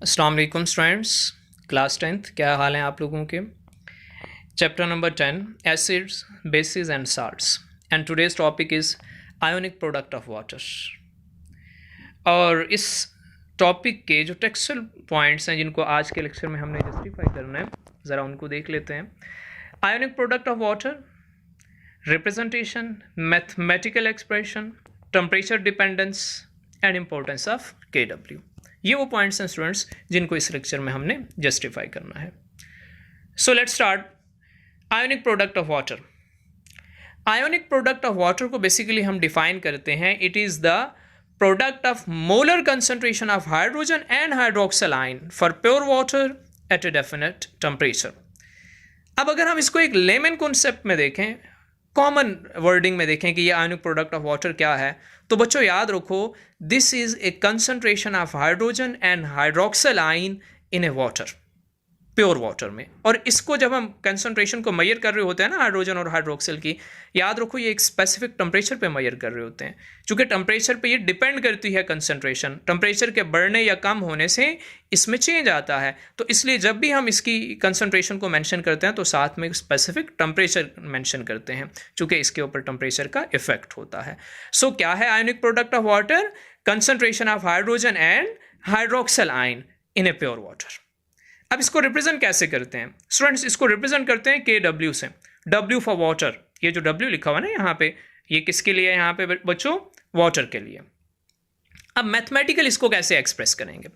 अस्सलाम वालेकुम students, class 10th, क्या हाल हैं आप लोगों के। Chapter number 10 acids, basis and salts and today's topic is ionic product of water. और इस टॉपिक के जो टेक्सचुअल पॉइंट्स हैं जिनको आज के लेक्चर में हमने जस्टिफाई करना है, ज़रा उनको देख लेते हैं। Ionic product of water, representation, mathematical expression, temperature dependence and importance of KW। ये वो पॉइंट्स हैं स्टूडेंट्स जिनको इस लेक्चर में हमने जस्टिफाई करना है। So let's start. Ionic product of water. Ionic product of water को बेसिकली हम डिफाइन करते हैं, it is the product of molar concentration of hydrogen and hydroxyl ion for pure water at a definite temperature. अब अगर हम इसको एक lemon concept में देखें, कॉमन वर्डिंग में देखें कि ये आयोनिक प्रोडक्ट ऑफ वाटर क्या है, तो बच्चों याद रखो, this is a concentration of hydrogen and hydroxyl ion in A water, pure water में। और इसको जब हम कंसंट्रेशन को मेजर कर रहे होते हैं ना, हाइड्रोजन और हाइड्रोक्सिल की, याद रखो ये एक स्पेसिफिक टेम्परेचर पे मेजर कर रहे होते हैं। चूंकि टेम्परेचर पे ये डिपेंड करती है कंसंट्रेशन, टेम्परेचर के बढ़ने या कम होने से इसमें चेंज आता है। तो इसलिए जब भी हम इसकी कंसंट्रेशन को मेंशन करते हैं तो साथ में स्पेसिफिक टेम्परेचर मेंशन करते हैं, चूंकि इसके ऊपर टेम्परेचर का इफेक्ट होता है। सो क्या है ionic product of water? Concentration of hydrogen and hydroxyl ion in a pure water. अब इसको रिप्रेजेंट कैसे करते हैं स्टूडेंट्स? इसको रिप्रेजेंट करते हैं KW से। W फॉर वाटर, ये जो W लिखा हुआ ना यहाँ पे, ये किसके लिए है यहाँ पे बच्चों? वाटर के लिए। अब मैथमेटिकल इसको कैसे एक्सप्रेस करेंगे?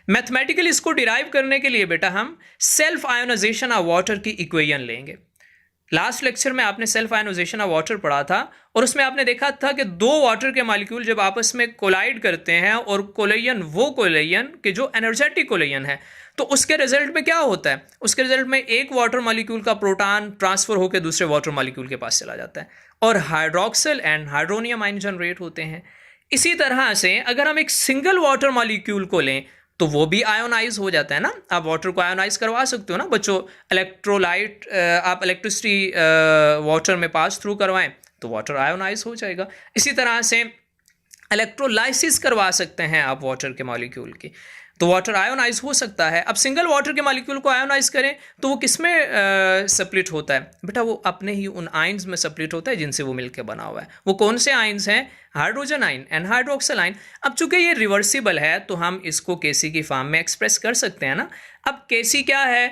मैथमेटिकल इसको डिराइव करने के लिए बेटा हम सेल्फ आयोनाइजेशन ऑफ वाटर की इक्वेशन लेंगे। लास्ट लेक्चर में आपने सेल्फ आयोनाइजेशन ऑफ वाटर पढ़ा था और उसमें आपने देखा था कि दो वाटर के मॉलिक्यूल जब आपस में कोलाइड करते हैं, और कोलिजन वो कोलिजन कि जो एनर्जेटिक कोलिजन है, तो उसके रिजल्ट में क्या होता है? उसके रिजल्ट में एक वाटर मॉलिक्यूल का प्रोटॉन ट्रांसफर होकर दूसरे वाटर मॉलिक्यूल के पास चला जाता है और hydroxyl and hydronium ion generate होते हैं। इसी तरह से अगर हम एक सिंगल वाटर मॉलिक्यूल को लें तो वो भी आयोनाइज हो जाता है ना। आप वाटर को आयोनाइज करवा सकते हो ना बच्चों। इलेक्ट्रोलाइट आप इलेक्ट्रिसिटी वाटर में पास थ्रू करवाएं तो वाटर आयोनाइज हो जाएगा। इसी तरह से इलेक्ट्रोलाइसिस करवा सकते हैं आप वाटर के मॉलिक्यूल की, तो वाटर आयोनाइज हो सकता है। अब सिंगल वाटर के मॉलिक्यूल को आयोनाइज करें तो वो किस में सेपरेट होता है बेटा? वो अपने ही उन आयन्स में सेपरेट होता है जिनसे वो मिलकर बना हुआ है। वो कौन से आयन्स हैं? Hydrogen ion and hydroxyl ion. अब चूंकि ये रिवर्सिबल है तो हम इसको Kc की फॉर्म में एक्सप्रेस कर सकते हैं ना। अब Kc क्या है?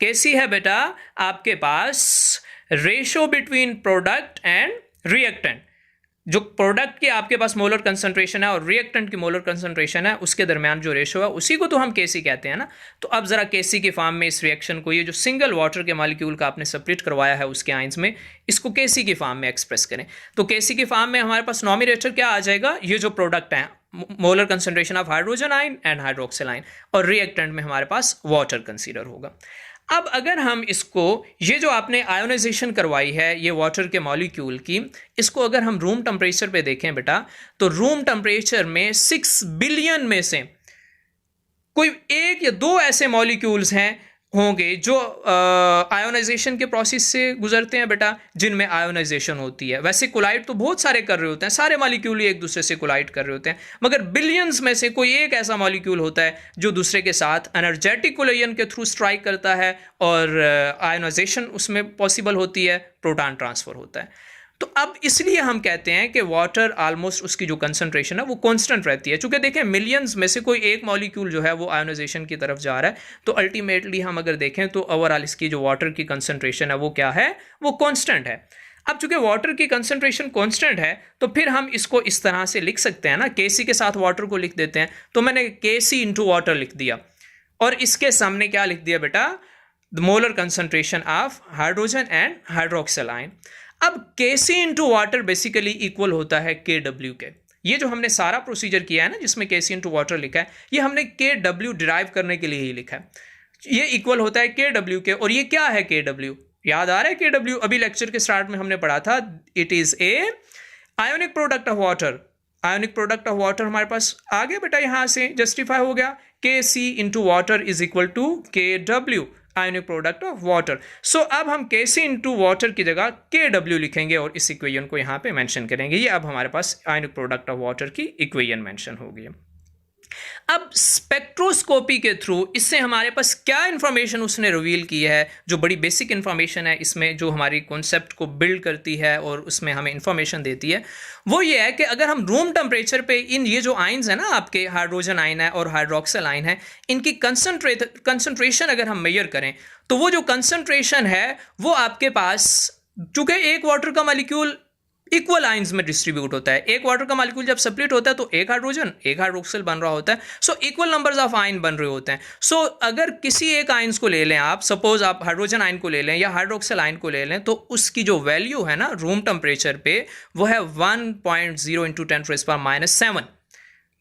Kc है बेटा आपके पास ratio between product and reactant. जो प्रोडक्ट की आपके पास मोलर कंसंट्रेशन है और रिएक्टेंट की मोलर कंसंट्रेशन है, उसके दरमियान जो रेशो है उसी को तो हम Kc कहते हैं ना। तो अब जरा Kc की फॉर्म में इस रिएक्शन को, ये जो सिंगल वाटर के मॉलिक्यूल का आपने सेपरेट करवाया है उसके आयंस में, इसको Kc की फॉर्म में एक्सप्रेस करें तो Kc की फॉर्म में हमारे पास नॉमिनेटर क्या आ जाएगा? ये जो प्रोडक्ट है, molar concentration of hydrogen ion and hydroxyl ion, और रिएक्टेंट में हमारे पास वाटर कंसीडर होगा। अब अगर हम इसको, ये जो आपने आयोनाइजेशन करवाई है ये वाटर के मॉलिक्यूल की, इसको अगर हम रूम टेम्परेचर पे देखें बेटा, तो रूम टेम्परेचर में 6 बिलियन में से कोई एक या दो ऐसे मॉलिक्यूल्स हैं होंगे जो आयोनाइजेशन के प्रोसेस से गुजरते हैं बेटा, जिनमें आयोनाइजेशन होती है। वैसे कोलाइड तो बहुत सारे कर रहे होते हैं, सारे मॉलिक्यूल एक दूसरे से कोलाइड कर रहे होते हैं, मगर बिलियंस में से कोई एक ऐसा मॉलिक्यूल होता है जो दूसरे के साथ एनर्जेटिक कोलिजन के थ्रू स्ट्राइक करता है और आयोनाइजेशन उसमें पॉसिबल होती है, प्रोटॉन ट्रांसफर होता है। तो अब इसलिए हम कहते हैं कि वाटर ऑलमोस्ट उसकी जो कंसंट्रेशन है वो कांस्टेंट रहती है। चूंकि देखें मिलियंस में से कोई एक मॉलिक्यूल जो है वो आयोनाइजेशन की तरफ जा रहा है, तो अल्टीमेटली हम अगर देखें तो ओवरऑल इसकी जो वाटर की कंसंट्रेशन है वो क्या है? वो कांस्टेंट है। अब चूंकि वाटर की कंसंट्रेशन कांस्टेंट है तो फिर हम इसको इस तरह से लिख सकते हैं ना, Kc के साथ वाटर को लिख देते हैं। तो मैंने Kc इंटू वाटर लिख दिया और इसके सामने क्या लिख दिया बेटा? The molar concentration of hydrogen and hydroxyl ion. अब Kc into water basically equal होता है KW के। ये जो हमने सारा प्रोसीजर किया है ना, जिसमें Kc इंटू वाटर लिखा है, ये हमने KW डिराइव करने के लिए ही लिखा है। ये इक्वल होता है KW के। और ये क्या है KW? याद आ रहा है KW? अभी लेक्चर के स्टार्ट में हमने पढ़ा था, it is a ionic product of water. Ionic product of water हमारे पास आ गया बेटा, यहां से जस्टिफाई हो गया। Kc into water is equal to KW, ionic product of water. So अब हम Kc इंटू वाटर की जगह KW लिखेंगे और इस इक्वेशन को यहाँ पे मेंशन करेंगे। ये अब हमारे पास आयोनिक प्रोडक्ट ऑफ वाटर की इक्वेशन मेंशन हो गई है। अब स्पेक्ट्रोस्कोपी के थ्रू इससे हमारे पास क्या इंफॉर्मेशन उसने रिवील की है, जो बड़ी बेसिक इंफॉर्मेशन है इसमें, जो हमारी कॉन्सेप्ट को बिल्ड करती है और उसमें हमें इंफॉर्मेशन देती है, वो ये है कि अगर हम रूम टेम्परेचर पे इन ये जो आइंस है ना, आपके हाइड्रोजन आइन है और हाइड्रोक्सिल आइन है, इनकी कंसंट्रेशन अगर हम मेजर करें तो वो जो कंसंट्रेशन है वो आपके पास, चूंकि एक वाटर का मॉलिक्यूल इक्वल आइंस में डिस्ट्रीब्यूट होता है, एक वाटर का मॉलिक्यूल जब सेपरेट होता है तो एक हाइड्रोजन एक हाइड्रोक्सिल बन रहा होता है, सो इक्वल नंबर्स ऑफ आइन बन रहे होते हैं। सो अगर किसी एक आइंस को ले लें आप, सपोज आप हाइड्रोजन आइन को ले लें या हाइड्रोक्सिल आइन को ले लें, तो उसकी जो वैल्यू है ना रूम टेम्परेचर पे वो है 1.0 इंटू 10⁻⁻7,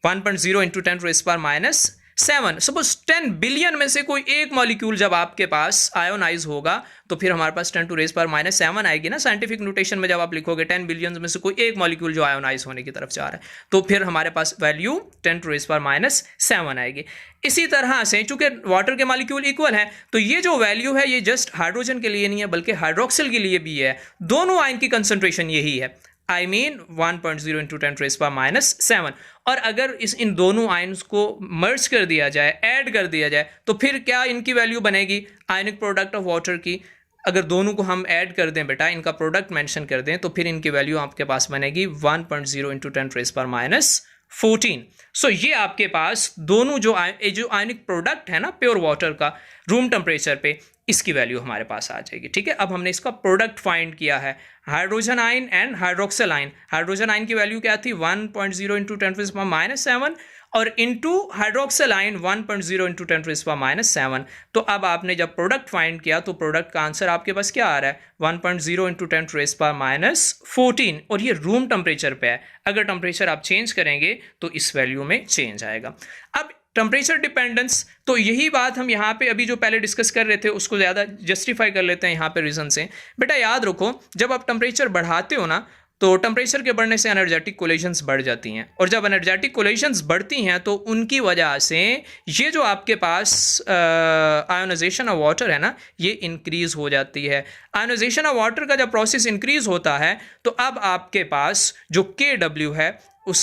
1.0 इंटू 10⁻⁻7। सपोज 10 बिलियन में से कोई एक मॉलिक्यूल जब आपके पास आयोनाइज होगा तो फिर हमारे पास 10⁻⁻7 आएगी ना साइंटिफिक नोटेशन में। जब आप लिखोगे 10 बिलियन में से कोई एक मॉलिक्यूल जो आयोनाइज होने की तरफ जा रहा है तो फिर हमारे पास वैल्यू 10⁻⁻7 आएगी। इसी तरह से चूंकि वाटर के मॉलिक्यूल इक्वल है तो ये जो वैल्यू है ये जस्ट हाइड्रोजन के लिए नहीं है बल्कि हाइड्रोक्सिल के लिए भी है। दोनों आयन की कंसंट्रेशन यही है, I mean 1.0 इंटू 10⁻⁻7। और अगर इन दोनों आयन्स को मर्ज कर दिया जाए, ऐड कर दिया जाए, तो फिर क्या इनकी वैल्यू बनेगी आयनिक प्रोडक्ट ऑफ वाटर की। अगर दोनों को हम ऐड कर दें बेटा, इनका प्रोडक्ट मेंशन कर दें, तो फिर इनकी वैल्यू आपके पास बनेगी 1.0 इंटू 10⁻⁻14। सो ये आपके पास दोनों जो आयनिक प्रोडक्ट है ना प्योर वाटर का रूम टेम्परेचर पे, इसकी वैल्यू हमारे पास आ जाएगी। ठीक है, अब हमने इसका प्रोडक्ट फाइंड किया है, हाइड्रोजन आइन एंड हाइड्रोक्सिल आइन। हाइड्रोजन आइन की वैल्यू क्या थी 1.0 इंटू 10⁻⁷ और इंटू हाइड्रोक्सिल आइन 1.0 इंटू 10⁻⁷। तो अब आपने जब प्रोडक्ट फाइंड किया तो प्रोडक्ट का आंसर आपके पास क्या आ रहा है 1.0 इंटू 10⁻⁻14, और ये रूम टेम्परेचर पे है। अगर टेम्परेचर आप चेंज करेंगे तो इस वैल्यू में चेंज आएगा। अब टेम्परेचर डिपेंडेंस, तो यही बात हम यहाँ पे अभी जो पहले डिस्कस कर रहे थे उसको ज़्यादा जस्टिफाई कर लेते हैं यहाँ पे रीज़न से। बेटा याद रखो, जब आप टेम्परेचर बढ़ाते हो ना तो टेम्परेचर के बढ़ने से एनर्जेटिक कोलिशंस बढ़ जाती हैं, और जब एनर्जेटिक कोलिशंस बढ़ती हैं तो उनकी वजह से ये जो आपके पास आयोनाइजेशन ऑफ वाटर है ना ये इंक्रीज़ हो जाती है। आयोनाइजेशन ऑफ वाटर का जब प्रोसेस इंक्रीज़ होता है तो अब आपके पास जो KW है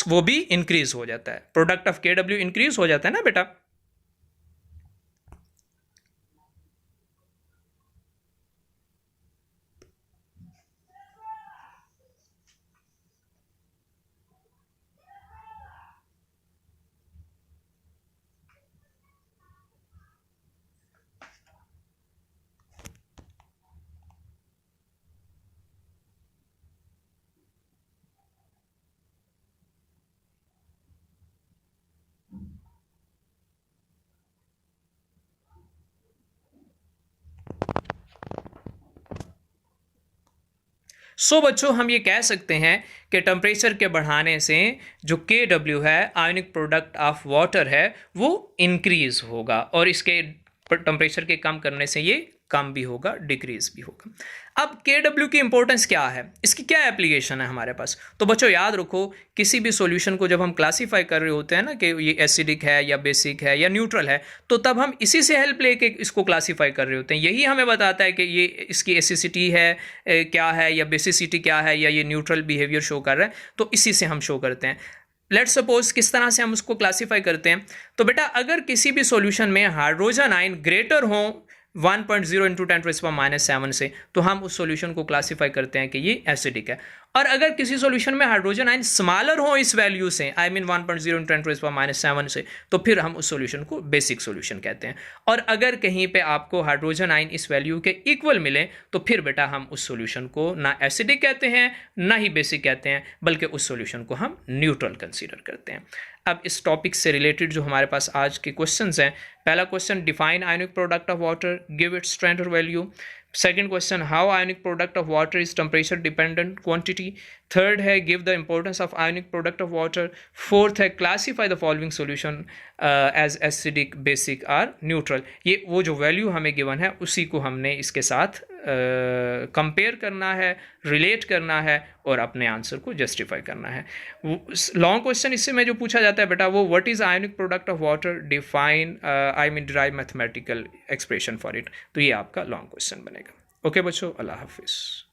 वो भी इंक्रीज हो जाता है, प्रोडक्ट ऑफ KW इंक्रीज हो जाता है ना बेटा। सो बच्चों हम ये कह सकते हैं कि टेम्परेचर के बढ़ाने से जो KW है आयोनिक प्रोडक्ट ऑफ वाटर है वो इंक्रीज होगा, और इसके टेम्परेचर के कम करने से ये कम भी होगा, डिक्रीज भी होगा। अब KW की इंपॉर्टेंस क्या है, इसकी क्या एप्लीकेशन है हमारे पास। तो बच्चों याद रखो, किसी भी सॉल्यूशन को जब हम क्लासीफाई कर रहे होते हैं ना कि ये एसिडिक है या बेसिक है या न्यूट्रल है, तो तब हम इसी से हेल्प लेके इसको क्लासीफाई कर रहे होते हैं। यही हमें बताता है कि ये इसकी एसिडिटी है क्या है, या बेसिसिटी क्या है, या ये न्यूट्रल बिहेवियर शो कर रहा है, तो इसी से हम शो करते हैं। लेट्स सपोज किस तरह से हम उसको क्लासीफाई करते हैं। तो बेटा अगर किसी भी सॉल्यूशन में हाइड्रोजन आयन ग्रेटर हो 1.0 इंटू 10⁻⁷ से, तो हम उस सॉल्यूशन को क्लासीफाई करते हैं कि ये एसिडिक है। और अगर किसी सॉल्यूशन में हाइड्रोजन आयन स्मॉलर हो इस वैल्यू से, आई मीन 1.0 इंटू 10⁻⁷ से, तो फिर हम उस सॉल्यूशन को बेसिक सॉल्यूशन कहते हैं। और अगर कहीं पे आपको हाइड्रोजन आयन इस वैल्यू के इक्वल मिले तो फिर बेटा हम उस सॉल्यूशन को ना एसिडिक कहते हैं ना ही बेसिक कहते हैं, बल्कि उस सॉल्यूशन को हम न्यूट्रल कंसीडर करते हैं। अब इस टॉपिक से रिलेटेड जो हमारे पास आज के क्वेश्चंस हैं, पहला question define ionic product of water, give its strength और value. Second question how ionic product of water is temperature dependent quantity. Third है give the importance of ionic product of water. Fourth है classify the following solution as acidic, basic और neutral. ये वो जो value हमें given है उसी को हमने इसके साथ कंपेयर करना है, रिलेट करना है और अपने आंसर को जस्टिफाई करना है। लॉन्ग क्वेश्चन इससे में जो पूछा जाता है बेटा वो what is ionic product of water, define I mean derive mathematical expression for it. तो ये आपका लॉन्ग क्वेश्चन बनेगा। ओके बच्चों, अल्लाह हाफिज़।